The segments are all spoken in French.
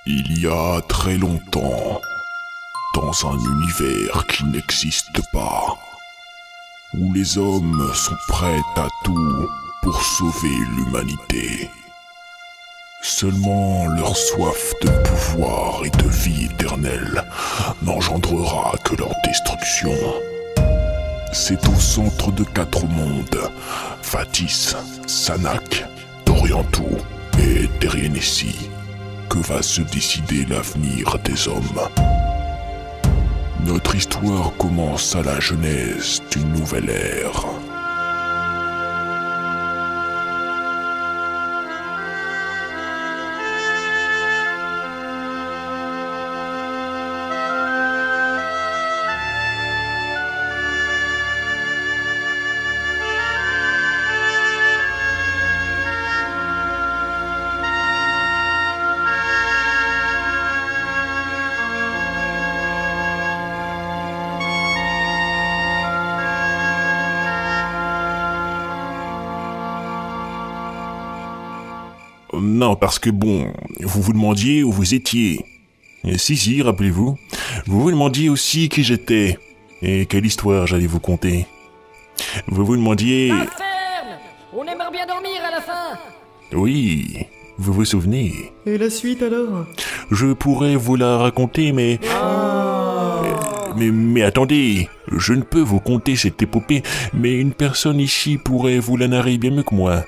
Il y a très longtemps, dans un univers qui n'existe pas, où les hommes sont prêts à tout pour sauver l'humanité. Seulement leur soif de pouvoir et de vie éternelle n'engendrera que leur destruction. C'est au centre de 4 mondes, Fatis, Sanak, Doriantou et Terienesi, que va se décider l'avenir des hommes. Notre histoire commence à la genèse d'une nouvelle ère. Non, parce que bon, vous vous demandiez où vous étiez. Et si, rappelez-vous. Vous vous demandiez aussi qui j'étais. Et quelle histoire j'allais vous conter. Vous vous demandiez... La ferme! On aimerait bien dormir à la fin! Oui, vous vous souvenez. Et la suite alors? Je pourrais vous la raconter, mais... Mais attendez, je ne peux vous conter cette épopée, mais une personne ici pourrait vous la narrer bien mieux que moi.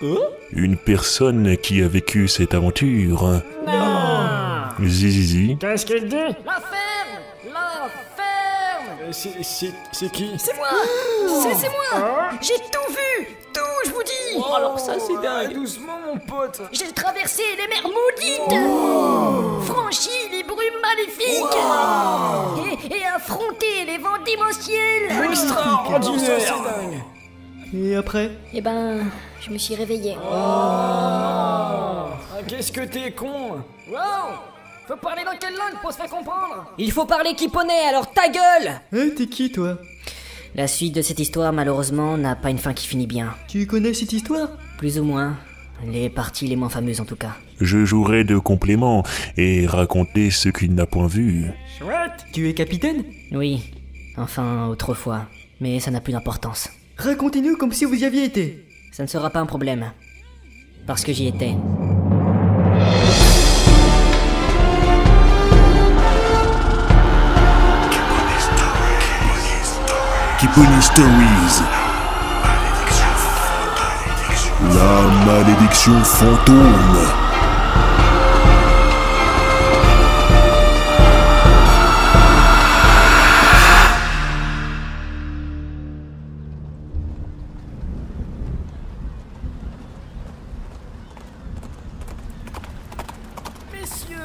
Une personne qui a vécu cette aventure. Non! Zizi. Qu'est-ce qu'il dit? La ferme! La ferme! C'est qui? C'est moi! C'est moi! J'ai tout vu! Tout, je vous dis! Oh, alors ça c'est dingue! Doucement mon pote! J'ai traversé les mers maudites! Franchi les brumes maléfiques! Et affronté les vents démentiels! Extraordinaire! Et après? Eh ben, je me suis réveillé. Ah, qu'est-ce que t'es con! Wow! Faut parler dans quelle langue pour se faire comprendre? Il faut parler kiponais, alors ta gueule! T'es qui toi? La suite de cette histoire, malheureusement, n'a pas une fin qui finit bien. Tu connais cette histoire? Plus ou moins. Les parties les moins fameuses en tout cas. Je jouerai de complément et raconter ce qu'il n'a point vu. Chouette! Tu es capitaine? Oui. Enfin, autrefois. Mais ça n'a plus d'importance. Racontez-nous comme si vous y aviez été. Ça ne sera pas un problème. Parce que j'y étais. Kiponi Stories. La malédiction fantôme. Messieurs,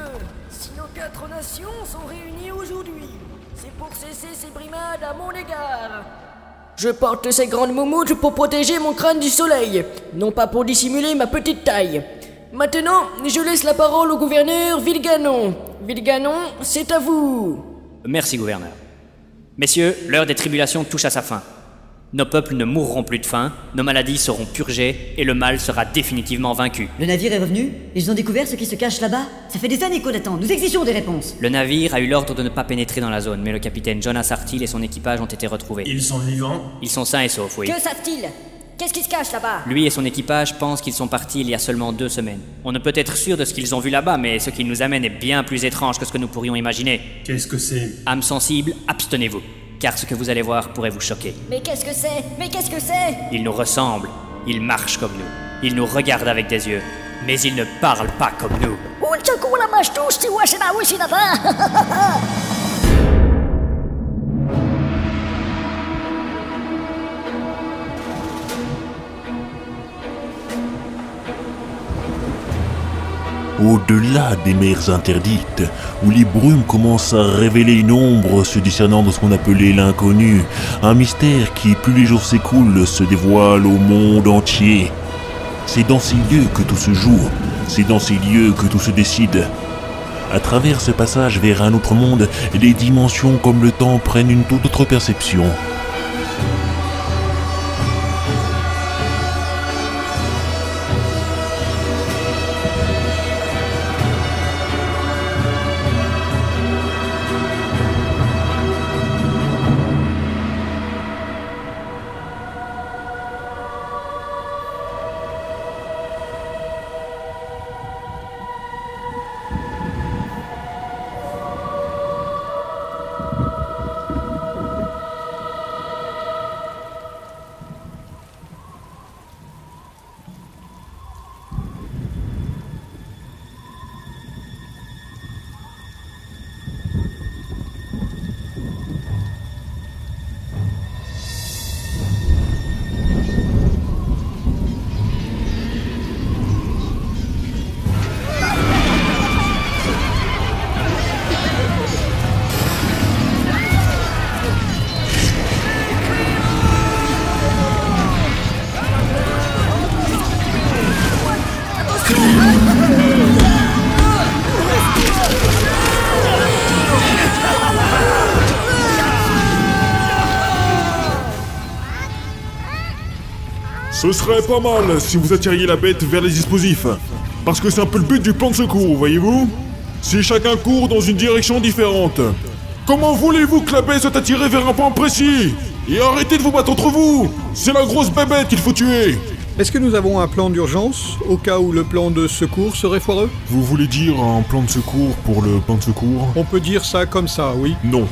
si nos 4 nations sont réunies aujourd'hui, c'est pour cesser ces brimades à mon égard. Je porte ces grandes moumoutes pour protéger mon crâne du soleil, non pas pour dissimuler ma petite taille. Maintenant, je laisse la parole au gouverneur Vilganon. Vilganon, c'est à vous. Merci, gouverneur. Messieurs, l'heure des tribulations touche à sa fin. Nos peuples ne mourront plus de faim, nos maladies seront purgées et le mal sera définitivement vaincu. Le navire est revenu? Ils ont découvert ce qui se cache là-bas? Ça fait des années qu'on attend, nous exigeons des réponses. Le navire a eu l'ordre de ne pas pénétrer dans la zone, mais le capitaine Jonas Artil et son équipage ont été retrouvés. Ils sont vivants? Ils sont sains et saufs, oui. Que savent-ils? Qu'est-ce qui se cache là-bas? Lui et son équipage pensent qu'ils sont partis il y a seulement 2 semaines. On ne peut être sûr de ce qu'ils ont vu là-bas, mais ce qu'ils nous amènent est bien plus étrange que ce que nous pourrions imaginer. Qu'est-ce que c'est? Âmes sensibles, abstenez-vous, car ce que vous allez voir pourrait vous choquer. Mais qu'est-ce que c'est? Mais qu'est-ce que c'est? Ils nous ressemblent, ils marchent comme nous, ils nous regardent avec des yeux, mais ils ne parlent pas comme nous. Au-delà des mers interdites, où les brumes commencent à révéler une ombre se discernant dans ce qu'on appelait l'inconnu, un mystère qui, plus les jours s'écoulent, se dévoile au monde entier. C'est dans ces lieux que tout se joue, c'est dans ces lieux que tout se décide. À travers ce passage vers un autre monde, les dimensions comme le temps prennent une toute autre perception. Ce serait pas mal si vous attiriez la bête vers les explosifs. Parce que c'est un peu le but du plan de secours, voyez-vous? Si chacun court dans une direction différente. Comment voulez-vous que la bête soit attirée vers un point précis? Et arrêtez de vous battre entre vous! C'est la grosse bébête qu'il faut tuer! Est-ce que nous avons un plan d'urgence, au cas où le plan de secours serait foireux? Vous voulez dire un plan de secours pour le plan de secours? On peut dire ça comme ça, oui. Non.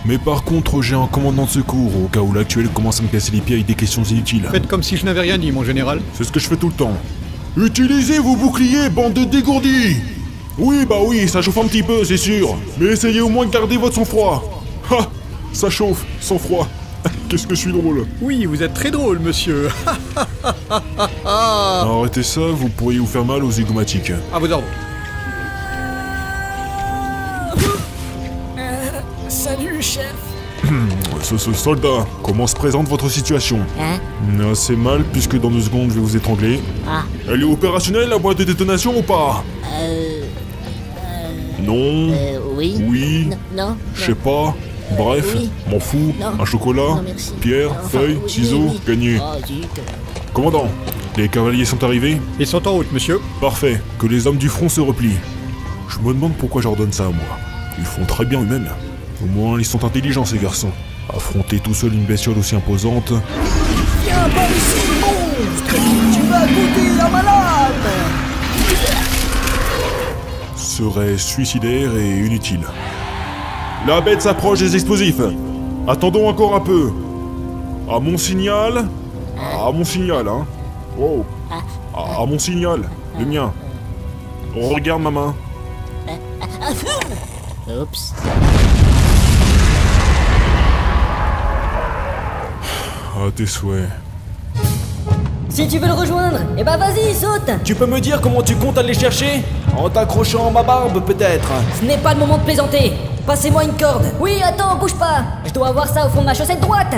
Mais par contre, j'ai un commandant de secours, au cas où l'actuel commence à me casser les pieds avec des questions inutiles. Faites comme si je n'avais rien dit, mon général. C'est ce que je fais tout le temps. Utilisez vos boucliers, bande de dégourdis! Oui, bah oui, ça chauffe un petit peu, c'est sûr. Mais essayez au moins de garder votre sang-froid. Ha! Ça chauffe, sang-froid. Qu'est-ce que je suis drôle. Oui, vous êtes très drôle, monsieur. Arrêtez ça, vous pourriez vous faire mal aux zygomatiques. À vos ordres. Salut, chef. Ce soldat, comment se présente votre situation? Hein? Assez mal, puisque dans 2 secondes, je vais vous étrangler. Ah. Elle est opérationnelle, la boîte de détonation, ou pas? Non. Oui. Oui. Non. Je sais pas. Bref, Oui. m'en fous. Non. Un chocolat. Non, merci. Pierre, Enfin, feuille, oui, ciseaux, oui. gagné. Oh, zut. Commandant, les cavaliers sont arrivés? Ils sont en route, monsieur. Parfait, que les hommes du front se replient. Je me demande pourquoi je leur donne ça à moi. Ils font très bien eux-mêmes. Au moins, ils sont intelligents, ces garçons. Affronter tout seul une bestiole aussi imposante... Viens par ici, monstre. Tu vas goûter à ma lame. serait suicidaire et inutile. La bête s'approche des explosifs. Attendons encore un peu. À mon signal... À mon signal, hein. Oh. À mon signal. Le mien. Regarde ma main. Oups. À tes souhaits. Si tu veux le rejoindre, eh ben vas-y, saute. Tu peux me dire comment tu comptes aller chercher? En t'accrochant à ma barbe, peut-être? Ce n'est pas le moment de plaisanter. Passez-moi une corde. Oui, attends, bouge pas. Je dois avoir ça au fond de ma chaussette droite.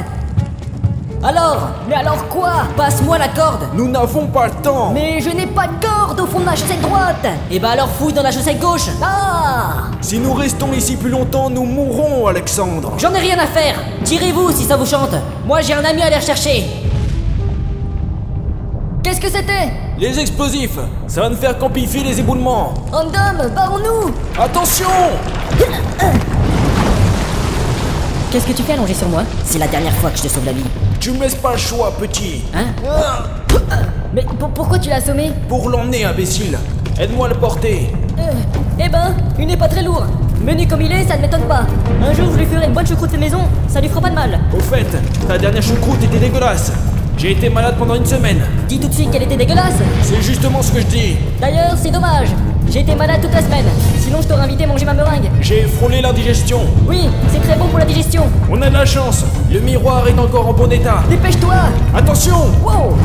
Alors? Mais alors quoi? Passe-moi la corde. Nous n'avons pas le temps! Mais je n'ai pas de corde au fond de ma chaussette droite. Eh ben alors fouille dans la chaussette gauche. Ah! Si nous restons ici plus longtemps, nous mourrons, Alexandre! J'en ai rien à faire. Tirez-vous si ça vous chante. Moi j'ai un ami à aller rechercher. Qu'est-ce que c'était? Les explosifs! Ça va ne faire qu'amplifier les éboulements! Random, barrons-nous. Attention! Qu'est-ce que tu fais allongé sur moi? C'est la dernière fois que je te sauve la vie. Tu me laisses pas le choix, petit! Hein? Mais pourquoi tu l'as assommé? Pour l'emmener, imbécile! Aide-moi à le porter! Eh ben, il n'est pas très lourd. Menu comme il est, ça ne m'étonne pas. Un jour, je lui ferai une bonne choucroute fait maison, ça lui fera pas de mal. Au fait, ta dernière choucroute était dégueulasse! J'ai été malade pendant une semaine! Dis tout de suite qu'elle était dégueulasse. C'est justement ce que je dis! D'ailleurs, c'est dommage. J'ai été malade toute la semaine. Sinon, je t'aurais invité à manger ma meringue. J'ai frôlé l'indigestion! Oui, c'est très bon pour la digestion. On a de la chance! Le miroir est encore en bon état! Dépêche-toi. Attention! Wow.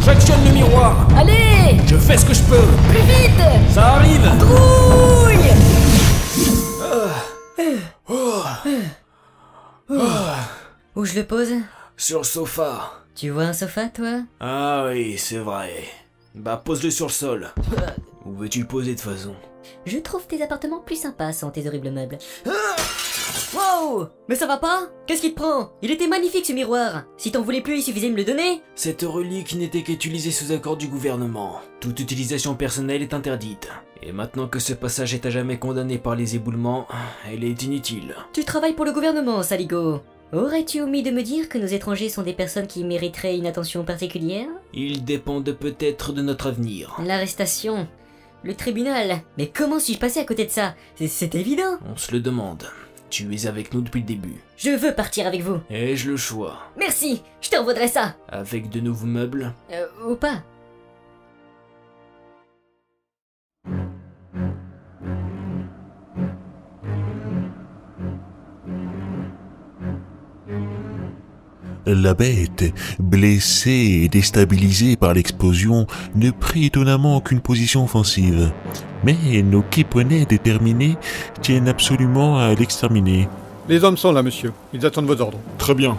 J'actionne le miroir! Allez, Je fais ce que je peux! plus vite. Ça arrive! Trouille. Où je le pose? Sur le sofa. Tu vois un sofa, toi? Ah oui, c'est vrai. Bah pose-le sur le sol. Où veux-tu le poser de toute façon? Je trouve tes appartements plus sympas sans tes horribles meubles. Wow! Mais ça va pas? Qu'est-ce qui te prend? Il était magnifique ce miroir. Si t'en voulais plus, il suffisait de me le donner. Cette relique n'était qu'utilisée sous accord du gouvernement. Toute utilisation personnelle est interdite. Et maintenant que ce passage est à jamais condamné par les éboulements, elle est inutile. Tu travailles pour le gouvernement, Saligo. Aurais-tu omis de me dire que nos étrangers sont des personnes qui mériteraient une attention particulière? Ils dépendent peut-être de notre avenir. L'arrestation. Le tribunal. Mais comment suis-je passé à côté de ça? C'est évident. On se le demande. Tu es avec nous depuis le début. Je veux partir avec vous. Ai-je le choix? Merci, je te revaudrai ça. Avec de nouveaux meubles? Ou pas. La bête, blessée et déstabilisée par l'explosion, ne prit étonnamment aucune position offensive. Mais nos Kipponais déterminés tiennent absolument à l'exterminer. Les hommes sont là, monsieur. Ils attendent vos ordres. Très bien.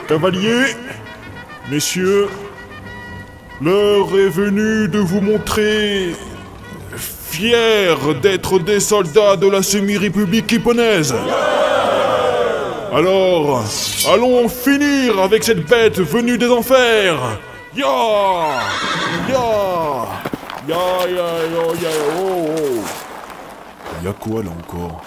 Cavaliers, messieurs, l'heure est venue de vous montrer fiers d'être des soldats de la semi-république kipponaise. Alors, allons finir avec cette bête venue des enfers. Ya! Ya! Ya, ya, ya, ya, oh, oh. Y'a quoi là encore?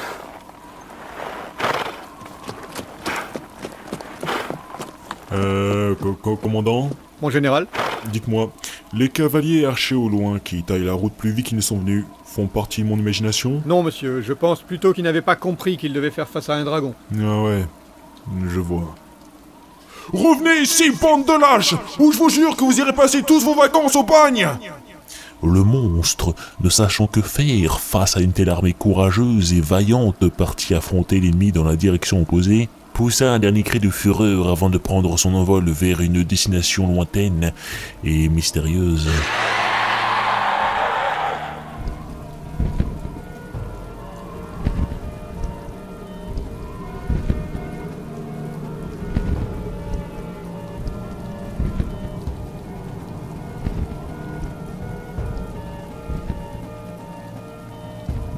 Commandant? Mon général? Dites-moi, les cavaliers archers au loin qui taillent la route plus vite qu'ils ne sont venus font partie de mon imagination? Non, monsieur, je pense plutôt qu'il n'avait pas compris qu'il devait faire face à un dragon. Ah ouais, je vois. Revenez ici, bande de lâches, ou je vous jure que vous irez passer tous vos vacances au bagne! Le monstre, ne sachant que faire face à une telle armée courageuse et vaillante partie affronter l'ennemi dans la direction opposée, poussa un dernier cri de fureur avant de prendre son envol vers une destination lointaine et mystérieuse.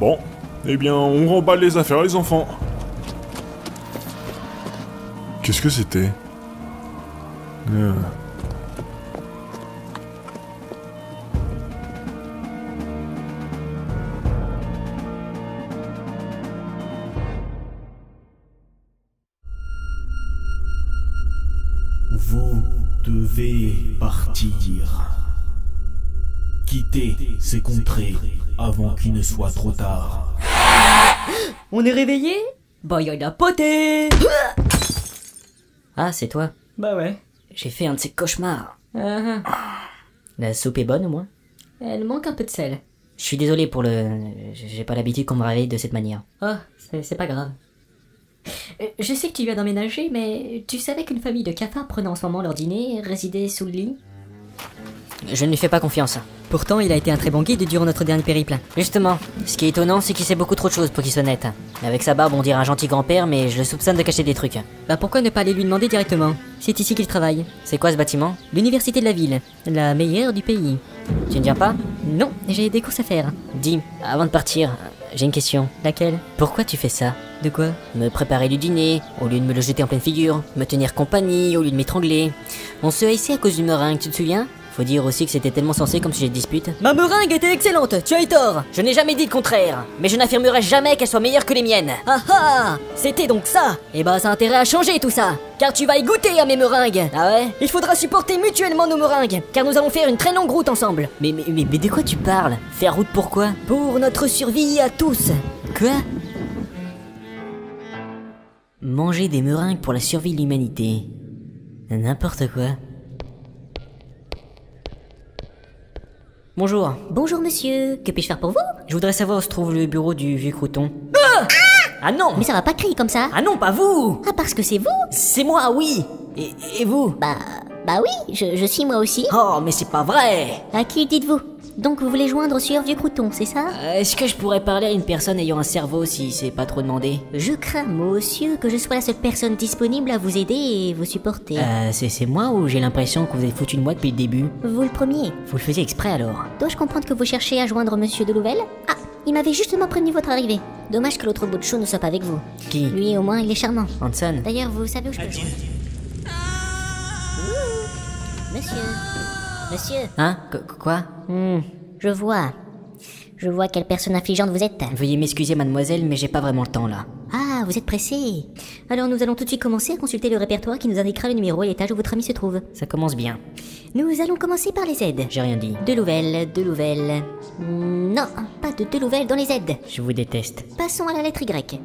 Bon, eh bien, on remballe les affaires, les enfants. Qu'est-ce que c'était? Vous devez partir. Quittez ces contrées avant qu'il ne soit trop tard. On est réveillé? Bah y'en a poté. Ah, c'est toi? Bah ouais. J'ai fait un de ces cauchemars. La soupe est bonne au moins? Elle manque un peu de sel. Je suis désolé pour le... J'ai pas l'habitude qu'on me réveille de cette manière. Ah, c'est pas grave. Je sais que tu viens d'emménager, mais tu savais qu'une famille de cafards prenait en ce moment leur dîner et résidait sous le lit? Je ne lui fais pas confiance. Pourtant, il a été un très bon guide durant notre dernier périple. Justement, ce qui est étonnant, c'est qu'il sait beaucoup trop de choses pour qu'il soit net. Avec sa barbe, on dirait un gentil grand-père, mais je le soupçonne de cacher des trucs. Bah pourquoi ne pas aller lui demander directement? C'est ici qu'il travaille. C'est quoi ce bâtiment? L'université de la ville. La meilleure du pays. Tu ne viens pas? Non, j'ai des courses à faire. Dis, avant de partir, j'ai une question. Laquelle? Pourquoi tu fais ça? De quoi? Me préparer du dîner, au lieu de me le jeter en pleine figure. Me tenir compagnie, au lieu de m'étrangler. On se haïssait à cause d'une meringue, tu te souviens? Faut dire aussi que c'était tellement sensé comme sujet de dispute. Ma meringue était excellente, tu as eu tort. Je n'ai jamais dit le contraire, mais je n'affirmerai jamais qu'elle soit meilleure que les miennes. Ah ah, c'était donc ça. Eh ben ça a intérêt à changer tout ça, car tu vas y goûter à mes meringues. Ah ouais? Il faudra supporter mutuellement nos meringues, car nous allons faire une très longue route ensemble. Mais de quoi tu parles? Faire route pourquoi? Pour notre survie à tous. Quoi? Manger des meringues pour la survie de l'humanité. N'importe quoi. Bonjour. Bonjour monsieur, que puis-je faire pour vous? Je voudrais savoir où se trouve le bureau du vieux crouton. Ah non! Mais ça va pas crier comme ça. Ah non, pas vous! Ah parce que c'est vous? C'est moi, oui! Et vous? Bah oui, je suis moi aussi. Oh, mais c'est pas vrai! À qui dites-vous? Donc vous voulez joindre Sieur Vieux Crouton, c'est ça? Est-ce que je pourrais parler à une personne ayant un cerveau si c'est pas trop demandé? Je crains, monsieur, que je sois la seule personne disponible à vous aider et vous supporter. C'est moi ou j'ai l'impression que vous avez foutu de moi depuis le début? Vous le premier. Vous le faisiez exprès alors? Dois-je comprendre que vous cherchez à joindre monsieur Delouvel? Ah, il m'avait justement prévenu votre arrivée. Dommage que l'autre bout de chou ne soit pas avec vous. Qui? Lui au moins il est charmant. Hanson. D'ailleurs, vous savez où je peux joindre? Monsieur. Hein? Quoi? Je vois quelle personne affligeante vous êtes. Veuillez m'excuser mademoiselle, mais j'ai pas vraiment le temps là. Ah, vous êtes pressé. Alors nous allons tout de suite commencer à consulter le répertoire qui nous indiquera le numéro et l'étage où votre ami se trouve. Ça commence bien. Nous allons commencer par les Z. J'ai rien dit. Delouvel. Non, pas de Delouvel dans les Z. Je vous déteste. Passons à la lettre Y.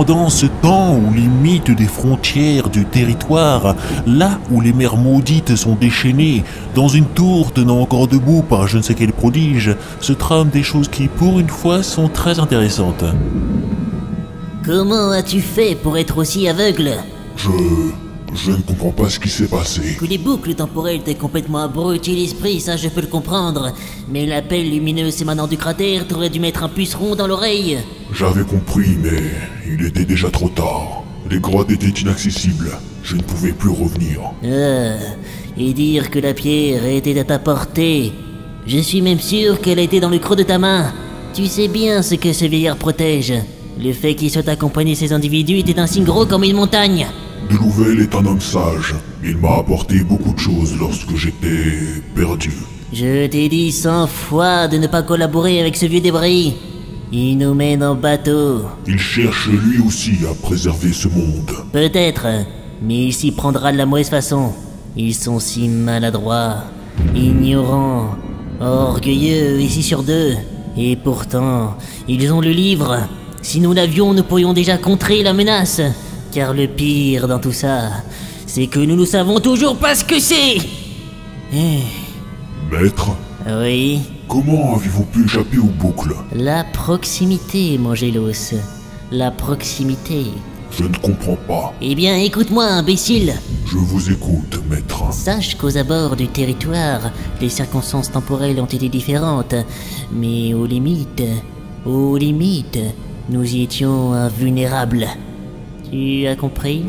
pendant ce temps où les mythes des frontières du territoire, là où les mers maudites sont déchaînées, dans une tour tenant encore debout par je ne sais quel prodige, se trament des choses qui, pour une fois, sont très intéressantes. Comment as-tu fait pour être aussi aveugle? Je ne comprends pas ce qui s'est passé. Que les boucles temporelles t'aient complètement abruti l'esprit, ça je peux le comprendre. Mais l'appel lumineux émanant du cratère t'aurait dû mettre un puceron dans l'oreille. J'avais compris, mais il était déjà trop tard. Les grottes étaient inaccessibles. Je ne pouvais plus revenir. Et dire que la pierre était à ta portée. Je suis même sûr qu'elle était dans le creux de ta main. Tu sais bien ce que ce vieillard protège. Le fait qu'il soit accompagné de ces individus était un signe gros comme une montagne. Delouvelle est un homme sage. Il m'a apporté beaucoup de choses lorsque j'étais perdu. Je t'ai dit 100 fois de ne pas collaborer avec ce vieux débris. Il nous mène en bateau. Il cherche lui aussi à préserver ce monde. Peut-être, mais il s'y prendra de la mauvaise façon. Ils sont si maladroits, ignorants, orgueilleux et si sûrs d'eux. Et pourtant, ils ont le livre. Si nous l'avions, nous pourrions déjà contrer la menace. Car le pire dans tout ça, c'est que nous ne savons toujours pas ce que c'est. Maître, Oui, comment avez-vous pu échapper aux boucles? la proximité, Mangelos. La proximité. Je ne comprends pas. Eh bien, écoute-moi, imbécile. Je vous écoute, maître. Sache qu'aux abords du territoire, les circonstances temporelles ont été différentes. Mais aux limites, nous y étions invulnérables. Tu as compris?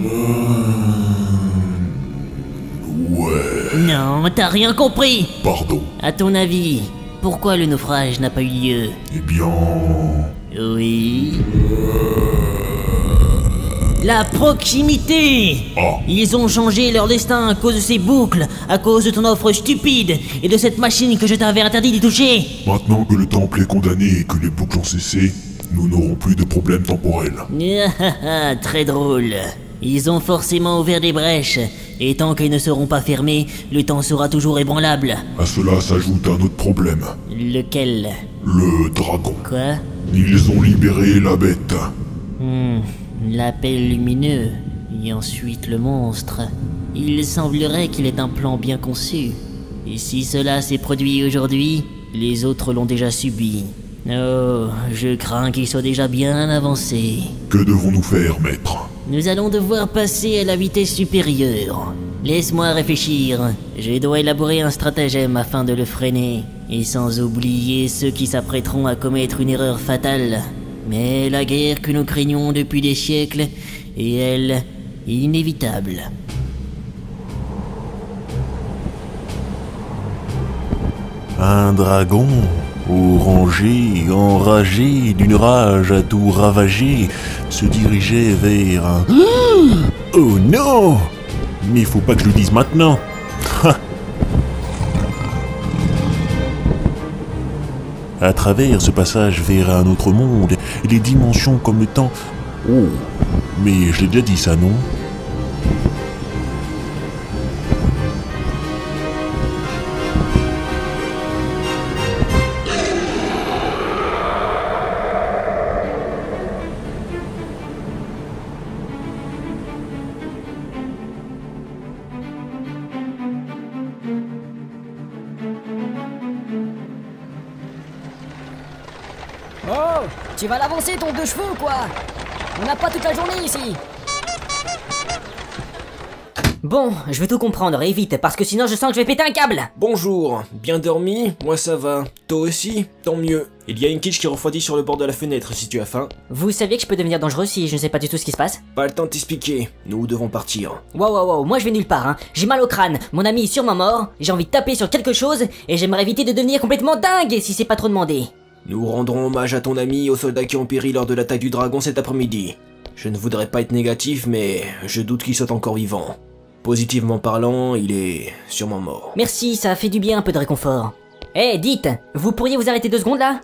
Ouais. Non, t'as rien compris. Pardon. À ton avis, pourquoi le naufrage n'a pas eu lieu? Eh bien... Oui. La proximité! Ah. Ils ont changé leur destin à cause de ces boucles, à cause de ton offre stupide et de cette machine que je t'avais interdit d'y toucher. Maintenant que le temple est condamné et que les boucles ont cessé, nous n'aurons plus de problème temporel. Très drôle. Ils ont forcément ouvert des brèches, et tant qu'elles ne seront pas fermées, le temps sera toujours ébranlable. À cela s'ajoute un autre problème. Lequel? Le dragon. Quoi? Ils ont libéré la bête. L'appel lumineux, et ensuite le monstre. Il semblerait qu'il ait un plan bien conçu. Et si cela s'est produit aujourd'hui, les autres l'ont déjà subi. Oh, je crains qu'il soit déjà bien avancé. Que devons-nous faire, maître? Nous allons devoir passer à la vitesse supérieure. Laisse-moi réfléchir. Je dois élaborer un stratagème afin de le freiner. Et sans oublier ceux qui s'apprêteront à commettre une erreur fatale. Mais la guerre que nous craignons depuis des siècles est, elle, inévitable. Un dragon, orangé, enragé, d'une rage à tout ravager, se dirigeait vers un... Oh non! Mais il faut pas que je le dise maintenant. À travers ce passage vers un autre monde, les dimensions comme le temps... Oh, mais je l'ai déjà dit ça, non? Oh, tu vas l'avancer ton 2 chevaux quoi. On n'a pas toute la journée ici. Bon, je veux tout comprendre et vite, parce que sinon je sens que je vais péter un câble. Bonjour, bien dormi? Moi ça va. Toi aussi? Tant mieux. Il y a une quiche qui refroidit sur le bord de la fenêtre si tu as faim. Vous saviez que je peux devenir dangereux si je ne sais pas du tout ce qui se passe? Pas le temps de t'expliquer, nous devons partir. Wow, moi je vais nulle part, hein. J'ai mal au crâne, mon ami est sûrement mort, j'ai envie de taper sur quelque chose, et j'aimerais éviter de devenir complètement dingue si c'est pas trop demandé. Nous rendrons hommage à ton ami et aux soldats qui ont péri lors de l'attaque du dragon cet après-midi. Je ne voudrais pas être négatif, mais je doute qu'il soit encore vivant. Positivement parlant, il est sûrement mort. Merci, ça a fait du bien un peu de réconfort. Eh, dites, vous pourriez vous arrêter 2 secondes là?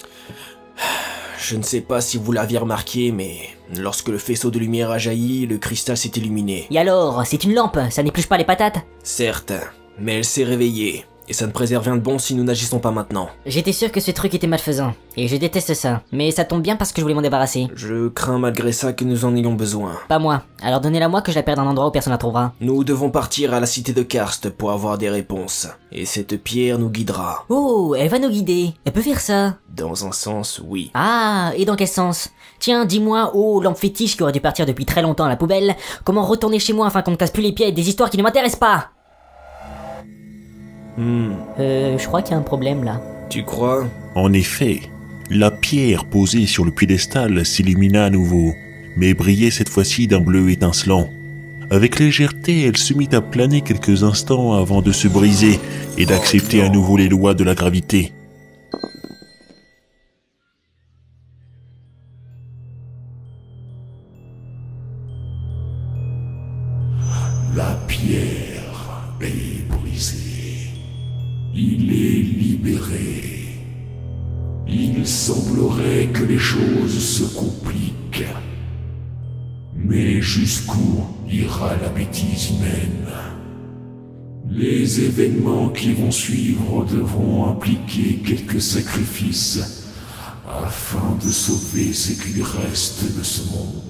Je ne sais pas si vous l'aviez remarqué, mais lorsque le faisceau de lumière a jailli, le cristal s'est illuminé. Et alors, c'est une lampe, ça n'épluche pas les patates? Certes, mais elle s'est réveillée. Et ça ne préserve rien de bon si nous n'agissons pas maintenant. J'étais sûr que ce truc était malfaisant, et je déteste ça, mais ça tombe bien parce que je voulais m'en débarrasser. Je crains malgré ça que nous en ayons besoin. Pas moi, alors donnez-la moi que je la perde à un endroit où personne la trouvera. Nous devons partir à la cité de Karst pour avoir des réponses. Et cette pierre nous guidera. Oh, elle va nous guider, elle peut faire ça. Dans un sens, oui. Ah, et dans quel sens? Tiens, dis-moi, oh, lampe fétiche qui aurait dû partir depuis très longtemps à la poubelle, comment retourner chez moi afin qu'on me casse plus les pieds avec des histoires qui ne m'intéressent pas? Je crois qu'il y a un problème là. Tu crois? En effet, la pierre posée sur le piédestal s'illumina à nouveau, mais brillait cette fois-ci d'un bleu étincelant. Avec légèreté, elle se mit à planer quelques instants avant de se briser et d'accepter à nouveau les lois de la gravité. La pierre est brisée. Il est libéré. Il semblerait que les choses se compliquent. Mais jusqu'où ira la bêtise humaine? Les événements qui vont suivre devront impliquer quelques sacrifices afin de sauver ce qu'il reste de ce monde.